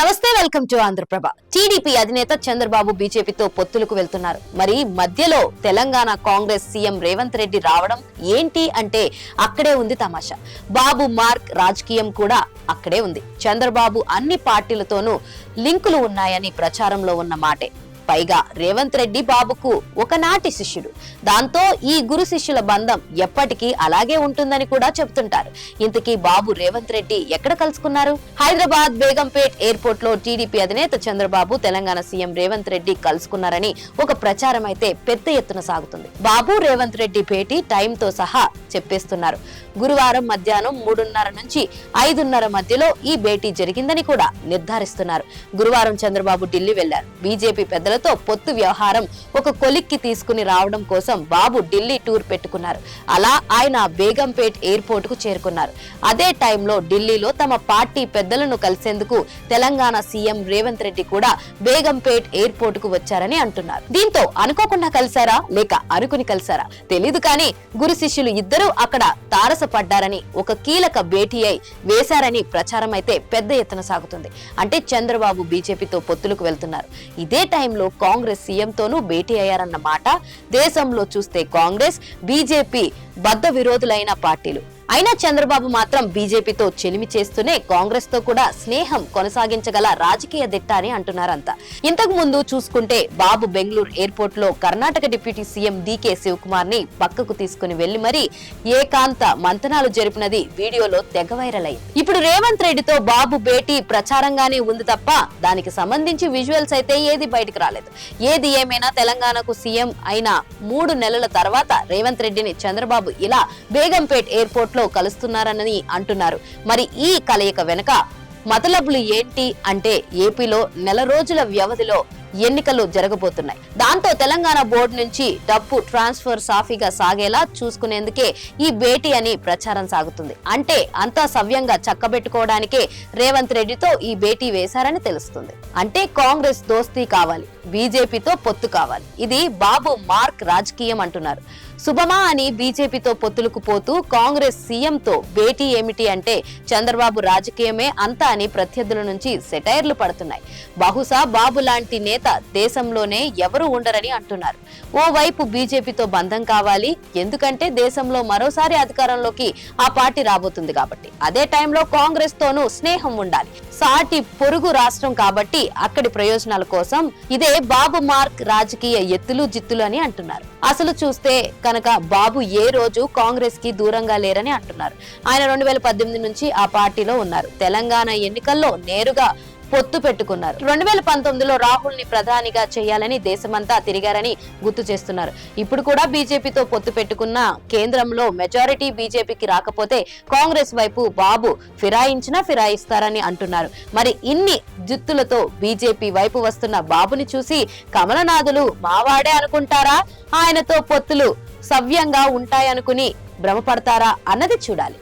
నమస్తే, welcome to Andhraprabha. TDP అధినేత చంద్రబాబు బీజేపీతో పొత్తులకు వెళ్తున్నారు. మరి మధ్యలో తెలంగాణ కాంగ్రెస్ సీఎం రేవంత్ రెడ్డి రావడం ఏంటి అంటే అక్కడే ఉంది తమాషా. బాబు మార్క్ రాజకీయం కూడా అక్కడే ఉంది. చంద్రబాబు అన్ని పార్టీలతోనూ లింకులు ఉన్నాయని ప్రచారంలో ఉన్న మాటే. పైగా రేవంత్ రెడ్డి బాబుకు ఒకనాటి శిష్యుడు. దాంతో ఈ గురు శిష్యుల బంధం ఎప్పటికీ అలాగే ఉంటుందని కూడా చెబుతుంటారు. ఇంతకీ బాబు రేవంత్ రెడ్డి ఎక్కడ కలుసుకున్నారు? హైదరాబాద్ బేగంపేట్ ఎయిర్పోర్ట్ లో టీడీపీ అధినేత చంద్రబాబు తెలంగాణ సీఎం రేవంత్ రెడ్డి కలుసుకున్నారని ఒక ప్రచారం అయితే పెద్ద ఎత్తున సాగుతుంది. బాబు రేవంత్ రెడ్డి భేటీ టైంతో సహా చెప్పేస్తున్నారు. గురువారం మధ్యాహ్నం 3:30 నుంచి 5:30 మధ్యలో ఈ భేటీ జరిగిందని కూడా నిర్ధారిస్తున్నారు. గురువారం చంద్రబాబు ఢిల్లీ వెళ్లారు. బీజేపీ పెద్దలతో పొత్తు వ్యవహారం ఒక కొలిక్కి తీసుకుని రావడం కోసం బాబు ఢిల్లీ టూర్ పెట్టుకున్నారు. అలా ఆయన బేగంపేట్ ఎయిర్పోర్ట్ కు చేరుకున్నారు. అదే టైంలో ఢిల్లీలో తమ పార్టీ పెద్దలను కలిసేందుకు తెలంగాణ సీఎం రేవంత్ రెడ్డి కూడా బేగంపేట్ ఎయిర్పోర్ట్ కు వచ్చారని అంటున్నారు. దీంతో అనుకోకుండా కలిసారా లేక అనుకుని కలిసారా తెలీదు, కానీ గురు శిష్యులు ఇద్దరూ అక్కడ తారసపడ్డారని, ఒక కీలక భేటీ అయి వేశారని ప్రచారం అయితే పెద్ద ఎత్తున సాగుతుంది. అంటే చంద్రబాబు బీజేపీతో పొత్తులకు వెళ్తున్నారు. ఇదే టైంలో కాంగ్రెస్ సీఎంతోనూ భేటీ అయ్యారన్న మాట. దేశంలో చూస్తే కాంగ్రెస్ బీజేపీ బద్ధ విరోధులైన పార్టీలు. అయినా చంద్రబాబు మాత్రం బీజేపీతో చెలిమి చేస్తూనే కాంగ్రెస్ తో కూడా స్నేహం కొనసాగించగల రాజకీయ దిట్ట అని అంటున్నారంతా. ఇంతకు ముందు చూసుకుంటే బాబు బెంగళూరు ఎయిర్పోర్ట్ లో Karnataka deputy CM DK Shivakumar ని పక్కకు తీసుకుని వెళ్లి మరీ ఏకాంత మంతనాలు జరిపినది వీడియోలో తెగ వైరల్ అయింది. ఇప్పుడు రేవంత్ రెడ్డితో బాబు భేటీ ప్రచారంగానే ఉంది తప్ప దానికి సంబంధించి విజువల్స్ అయితే ఏది బయటకు రాలేదు. ఏది ఏమైనా తెలంగాణకు సీఎం అయిన 3 నెలల తర్వాత రేవంత్ రెడ్డిని చంద్రబాబు ఇలా బేగంపేట్ ఎయిర్పోర్ట్ లో కలుస్తున్నారని అంటున్నారు. మరి ఈ కలయిక వెనుక మతలబులు ఏంటి అంటే ఏపీలో నెల రోజుల వ్యవధిలో ఎన్నికలు జరగబోతున్నాయి. దాంతో తెలంగాణ బోర్డు నుంచి డబ్బు ట్రాన్స్ఫర్ సాఫీగా సాగేలా చూసుకునేందుకే ఈ భేటీ అని ప్రచారం సాగుతుంది. అంటే అంతా సవ్యంగా చక్కబెట్టుకోవడానికే రేవంత్ రెడ్డితో ఈ భేటీ వేశారని తెలుస్తుంది. అంటే కాంగ్రెస్ దోస్తీ కావాలి, బీజేపీతో పొత్తు కావాలి. ఇది బాబు మార్క్ రాజకీయం అంటున్నారు. శుభమా అని బీజేపీతో పొత్తులకు పోతూ కాంగ్రెస్ సీఎంతో భేటీ ఏమిటి అంటే చంద్రబాబు రాజకీయమే అంతా అని ప్రత్యర్థుల నుంచి సెటైర్లు పడుతున్నాయి. బహుశా బాబు లాంటి నేత దేశంలోనే ఎవరు ఉండరని అంటున్నారు. ఓవైపు బీజేపీతో బంధం కావాలి, ఎందుకంటే దేశంలో మరోసారి అధికారంలోకి ఆ పార్టీ రాబోతుంది కాబట్టి. అదే టైంలో కాంగ్రెస్ తోనూ స్నేహం ఉండాలి. సాటి పొరుగు రాష్ట్రం కాబట్టి అక్కడి ప్రయోజనాల కోసం ఇదే బాబు మార్క్ రాజకీయ ఎత్తులు జిత్తులు అని అంటున్నారు. అసలు చూస్తే కనుక బాబు ఏ రోజు కాంగ్రెస్ కి దూరంగా లేరని అంటున్నారు. ఆయన 2018 నుంచి ఆ పార్టీలో ఉన్నారు. తెలంగాణ ఎన్నికల్లో నేరుగా పొత్తు పెట్టుకున్నారు. 2019లో రాహుల్ ని ప్రధానిగా చేయాలని దేశమంతా తిరిగారని గుర్తు చేస్తున్నారు. ఇప్పుడు కూడా బీజేపీతో పొత్తు పెట్టుకున్న కేంద్రంలో మెజారిటీ బీజేపీకి రాకపోతే కాంగ్రెస్ వైపు బాబు ఫిరాయిస్తారని అంటున్నారు. మరి ఇన్ని జిత్తులతో బీజేపీ వైపు వస్తున్న బాబుని చూసి కమలనాథులు మావాడే అనుకుంటారా, ఆయనతో పొత్తులు సవ్యంగా ఉంటాయనుకుని భ్రమపడతారా అన్నది చూడాలి.